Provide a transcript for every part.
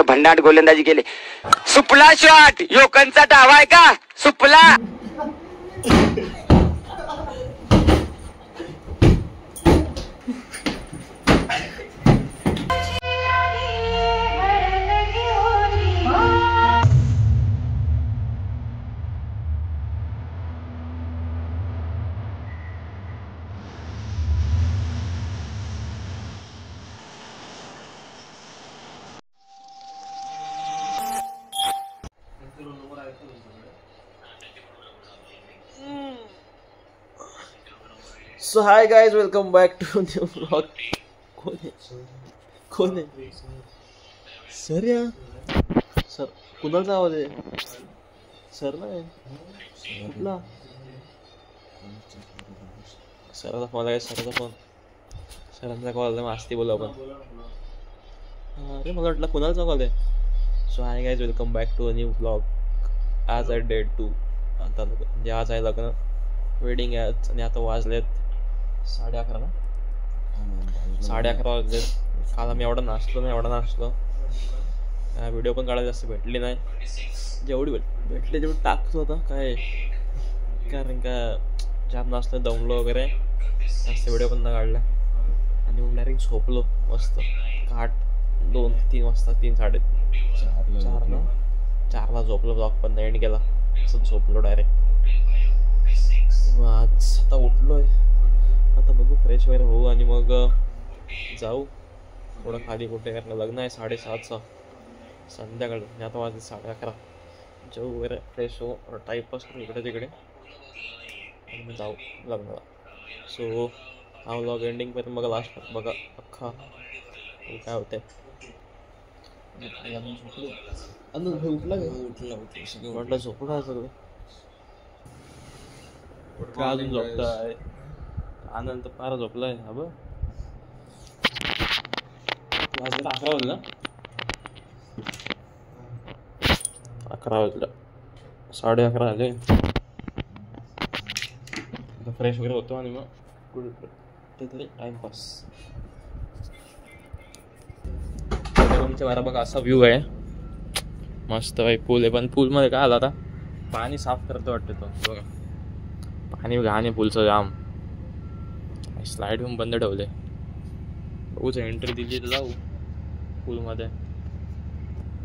भन्नाट गोलंदाजी केली. सुपला शॉट, योकनचा डाव आहे का सुपला. So hi guys, welcome back to new vlog. कौन है? सर या सर कुणाचा आवाज आहे? सर नाही कुठला? सराचा फोन आहे. सरांचा कॉल आला. मस्ती बोलू आपण. अरे मला वाटलं कुणाचा कॉल आहे. So hi guys, welcome back to a new blog. आज आहे डेट 2. आता म्हणजे आज आहे लग्न, वेडिंग आहे आणि आता वाजलेत 11:30 ना. 11:30 वाजलेत. काल आम्ही एवढा नाचलो. व्हिडिओ पण काढायला जास्त भेटली नाही. जेवढी भेटले तेवढी टाकतो आता काय, कारण का जाम नाचलो, दमलो वगैरे, जास्त व्हिडिओ पण नाही काढला. आणि मग डायरेक्ट झोपलो मस्त. 2-3 वाजता, 4:30ला झोपलो. ब्लॉग पण नाही एंड केला, असंच झोपलो डायरेक्ट. आज आता उठलोय. आता बघू, फ्रेश वगैरे होऊ आणि मग जाऊ थोडं खाली कुठे, कारण लग्न आहे 7:30चं संध्याकाळ. आता वाजले 11:30. जाऊ वगैरे, फ्रेश होऊ, टाईमपास करू इकडे तिकडे आणि मग जाऊ लग्नाला. सो हा व्लॉग एंडिंगपर्यंत बघा, लास्ट बघा अख्खा काय होतंय. उठला म्हटलं झोपू काय सगळं का अजून झोपताय. आनंद फार झोपलाय. हा बघ, वाजले 11 वाजले ना. 11 वाजलं, 11:30 झाले. फ्रेश वगैरे होतो आणि मग कुठेतरी टाइमपास. आमच्या घरा बघा असा व्ह्यू आहे मस्त भाई. पूल आहे, पण पूलमध्ये काय आला आता, पाणी साफ करतो वाटतं तो. बघा पाणी घाण आहे पूलचं जाम. स्लाईड घेऊन बंद ठेवले. बघूच एंट्री दिली तर जाऊ पूलमध्ये,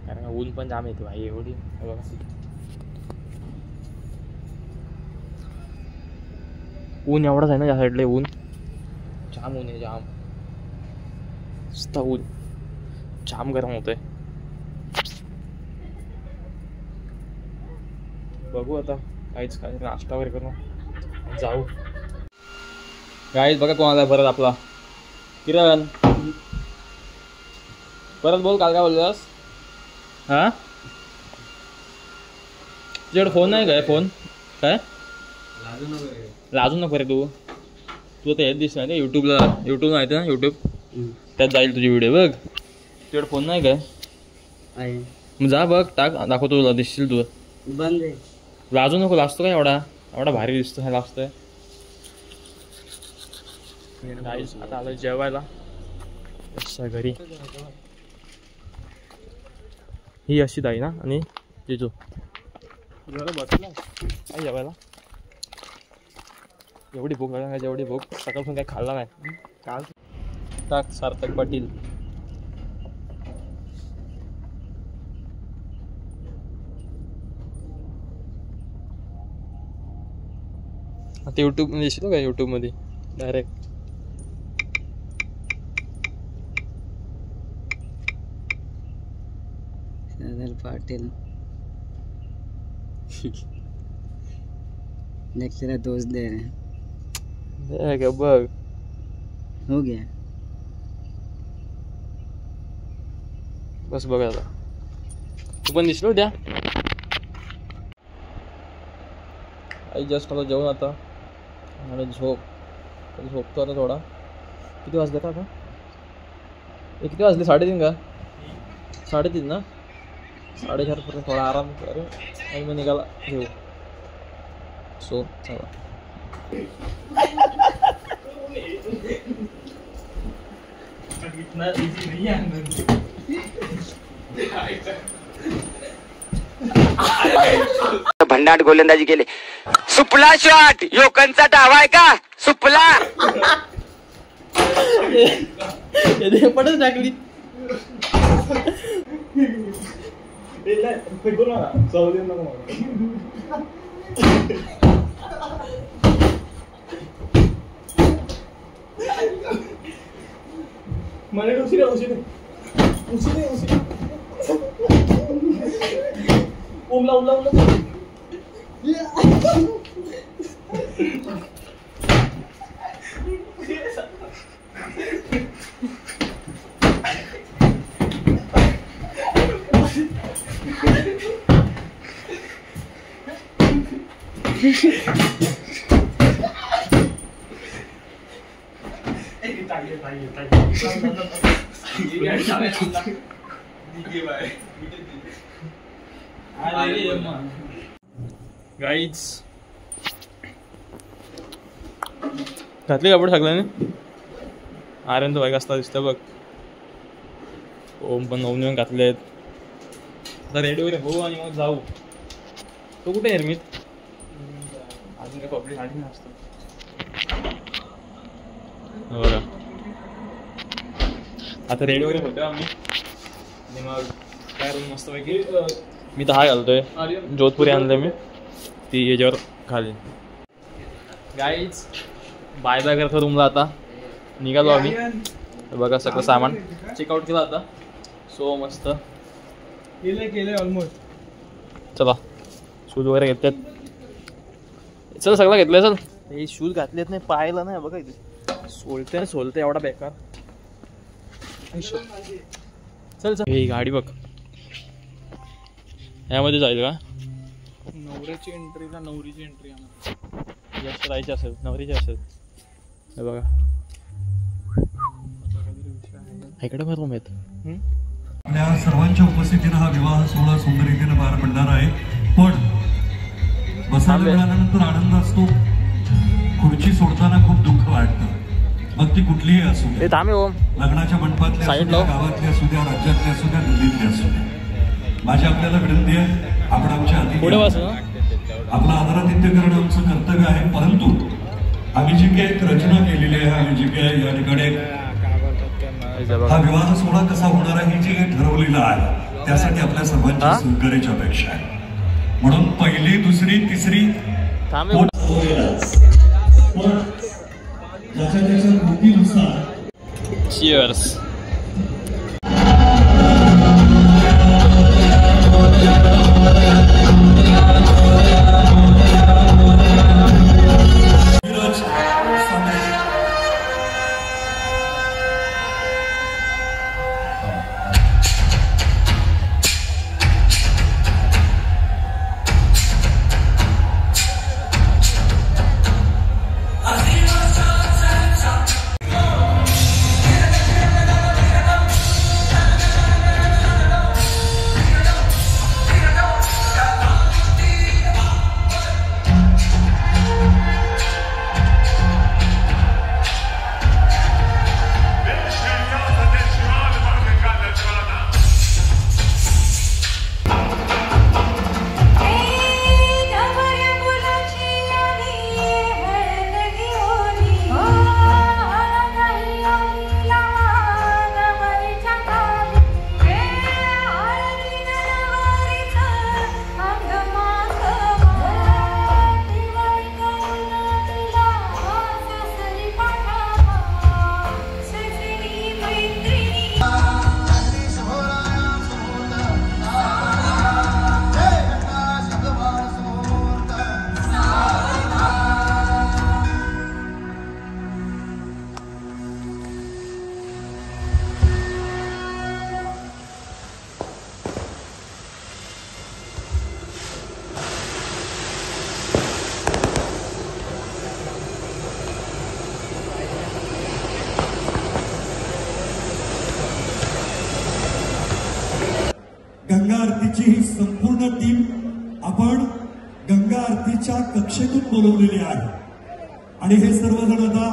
कारण ऊन पण जाम येते भाई एवढी. बघा ऊन एवढंच आहे ना या साईडला. ऊन जाम, ऊन आहे जाम. मस्त ऊन, जाम गरम होतंय. बघू आता काहीच काय नाश्ता वगैरे करून जाऊ. गाईज बघा कोणाला परत आपला किरण. परत बोल, काल काय बोललास? हा, तुझ्याकडे फोन नाही काय? फोन काय लाजू नको रे तू तर हेच दिसणार नाही. यूट्यूब माहिती ना, यूट्यूब त्यात जाईल तुझी व्हिडिओ. बघ तुझ्याकडे फोन नाही काय? मग जा बघ, टाक, दाखवतो तुला, दिसशील तू. बंद आहे. लाजू नको, लाजतो काय एवढा भारी दिसतो. हे लाजतोय. आता आलं जेवायला घरी. ही अशी ताई ना आणि जिजू बसला काय जेवायला. एवढी भूक लागली, जेवढी भूक सकाळपासून काही खाल्ला नाही काल. टाक सार्थक पाटील. आता यूट्यूबमध्ये दिसतो का, यूट्यूबमध्ये डायरेक्ट. पाटिल देख तेरा दोस्त दे रहे हैं. क्या बघ, हो गया बस. बघा आता तू पण दिसलो द्या. आई जस्ट आता जेवण आता आणि झोपतो आता थोडा. किती वाजले का आता? किती वाजले? 3:30 का? 3:30 ना. 4:30पर्यंत थोडा आराम करू आणि मग निघाला घेऊ. सो चला. भन्नाट गोलंदाजी केली. सुपला शॉट. योकनचा डाव आहे का? सुपला. पडच टाकली. गाईज घातली कापड सगळ्याने. आर्यन तर बाईक असता दिसतं बघ. ओम पण नवीन घातले आहेत. आता रेडी वगैरे हो आणि मग जाऊ. तो कुठे आहे मी अजून काय पब्लिक गाडी नसतं बरं. आता रेडी वगैरे होतो आम्ही आणि मग काय रूम मस्त पैकी. मी तर हा घालतोय जोधपुरी आणले मी. ती याच्यावर खाली. गाईज बाय बाय करतो रूमला. आता निघालो आम्ही. बघा सगळं सामान चेकआउट केलं आता. सो मस्त केलं ऑलमोस्ट. चला शूज वगैरे घेतलेत. चल सगळं घेतलंय. चल हे शूज घातलेत नाही पाहायला नाही बघा इथे सोलते एवढा बेकार. चल चल ही गाडी बघ. यामध्ये जाईल का? नवऱ्याची एंट्री का नवरीची एंट्री जास्त राहायची असेल. नवरीची असेल हे बघा. इकडे पण रूम आहेत. आपल्या सर्वांच्या उपस्थितीनं हा विवाह सोहळा सुंदर रीतीने पार पडणार आहे. पण बसायला मिळाल्यानंतर आनंद असतो. खुर्ची सोडताना खूप दुःख वाटतं. मग ती कुठलीही असू दे. लग्नाच्या मंडपातल्या असू द्या, गावातल्या असू द्या, राज्यातल्या असू द्या, दिल्लीतल्या असू द्या. माझी आपल्याला विनंती आहे आपण आमच्या अतिथी आपला आदरातिथ्य करणं आमचं कर्तव्य आहे. परंतु आम्ही जी काही रचना केलेली आहे आम्ही जी काही या ठिकाणी हा विवाह सोहळा कसा होणार आहे हे जे काही ठरवलेलं आहे त्यासाठी आपल्या सर्वांची सहकार्याची अपेक्षा आहे. म्हणून पहिली दुसरी तिसरी ज्याच्या त्याच्या रीतीनुसार Cheers. गंगा आरतीची ही संपूर्ण टीम आपण गंगा आरतीच्या कक्षेतून बोलवलेली आहे आणि हे सर्वजण आता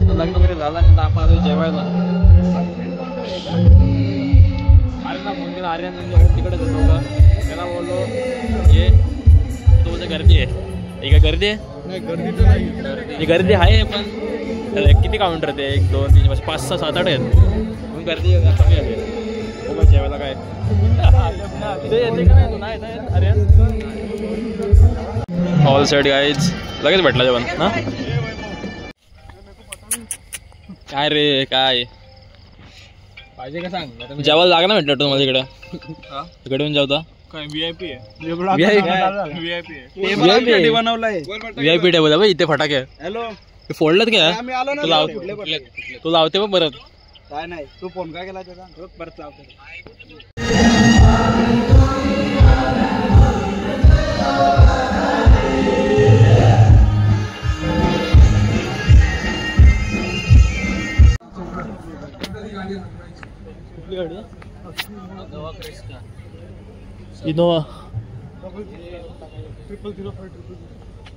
लग्न वगैरे झालं आणि आपण आलो जेवायला. आर्यनला फोन केला, आर्यन तिकडे जातो का त्याला बोललो ये तो बोलतो गर्दी आहे. ही काय गर्दी आहे? गर्दी आहे पण किती काउंटर ते 1 2 3 5 6 7 8 आहेत. मग गर्दी कमी आहे. हो मग जेवायला काय ते येते का नाही? तू नाही येत आर्यन? All set guys. लगेच भेटला जेवण ना. काय रे काय पाहिजे का सांग. जेवायला जागा ना भेटलं तुम्हाला इकडे. इकडे येऊन जेवता व्हीआयपी टेबल आहे इथे. फटाके फोडलेत काय? तू लावते मग परत काय नाही. तू फोन काय केला त्याचा परत लावतो. इनोवा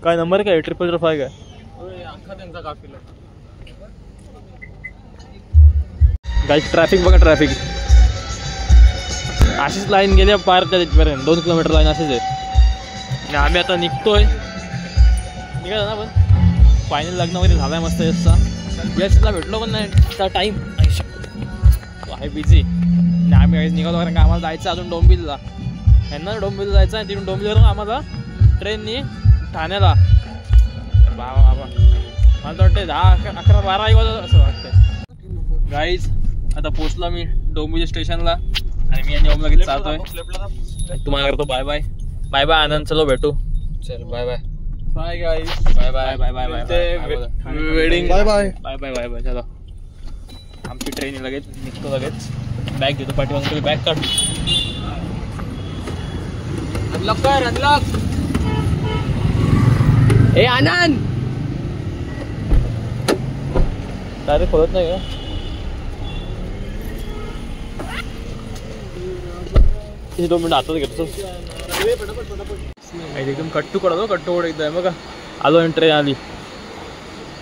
काय नंबर काय 0005 काय? गाईस ट्रॅफिक बघा ट्रॅफिक. अशीच लाईन गेल्या पार त्या तिथपर्यंत 2 किलोमीटर लाईन अशीच आहे. आणि आम्ही आता निघतोय. निघाला ना पण फायनल लग्न वगैरे झालाय मस्त. यशला भेटलो पण नाही त्या टाईम आहे बिझी. आणि आम्ही निघालो कारण का आम्हाला जायचं अजून डोंबिवलीला. यांना डोंबिवलीला जायचं आहे. तिथून डोंबिवलीवरून आम्हाला ट्रेननी ठाण्याला. बाबा बाबा मला तर वाटतं 10 11 12 एक वाजता असं वाटतं. गाईज आता पोचलो मी डोंबिवली स्टेशनला आणि मी आणि ओम लगेच चालतोय. तुम्हाला करतो bye bye. Bye bye Anand. चलो भेटू. चल bye bye. Bye guys. Bye bye bye bye bye wedding. Bye bye bye bye bye bye. चलो आमची ट्रेन लगेच निघतो. लगेच बॅग देतो पाठीमागून. बॅग काढ. अनलॉक कर अनलॉक. ए आनंद डायरेक्ट खोलत नाही का? हे 2 मिनिटं हातात घेतो. एकदम कट्टू कडतो. कट्टू कडे एकदा बघा आलो आणि ट्रेन आली.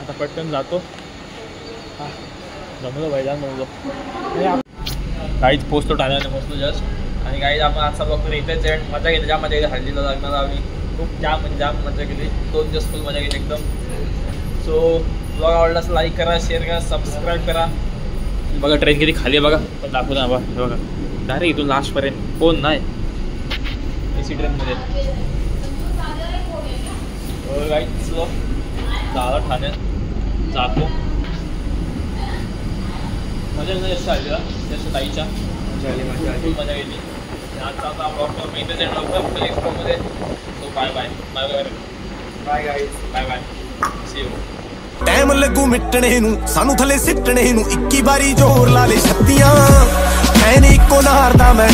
आता पटकन जातो. जमलो भाई जाऊन जमलो. काहीच पोचतो ठाण्याने पोचलो जस्ट. आणि काही आपण आजचा बघतो इथेच आहे. मजा घेतली जाम. मजा घेतली हल्लीला लग्नाला आम्ही खूप जाम मजा केली. 2 दिवस फुल मजा केली एकदम. सो ब्लॉग आवडला असं लाईक करा, शेअर करा, सबस्क्राईब करा. बघा ट्रेन किती खाली आहे बघा. पण दाखवू ना बघा. हे बघा डायरेक्ट इथून लास्टपर्यंत कोण नाही. AC ट्रेनमध्ये गाईच झाला ठाण्यात जातो. मजा नाही जास्त आली का जास्त ताईच्या खूप मजा गेली. आजचा आता ब्लॉग मी इथे जाईन लवकर एक्सपोमध्ये. So bye bye bye bye bye guys. Bye bye see you. Time ਲੱਗੂ ਮਿਟਣੇ ਨੂੰ ਸਾਨੂੰ ਥੱਲੇ ਸਿੱਟਣੇ ਨੂੰ 21 ਵਾਰੀ ਜ਼ੋਰ ਲਾ ਲੈ ਛੱਤੀਆਂ ਐ ਨੀ ਇੱਕੋ ਨਾਰ ਦਾ ਮੈਂ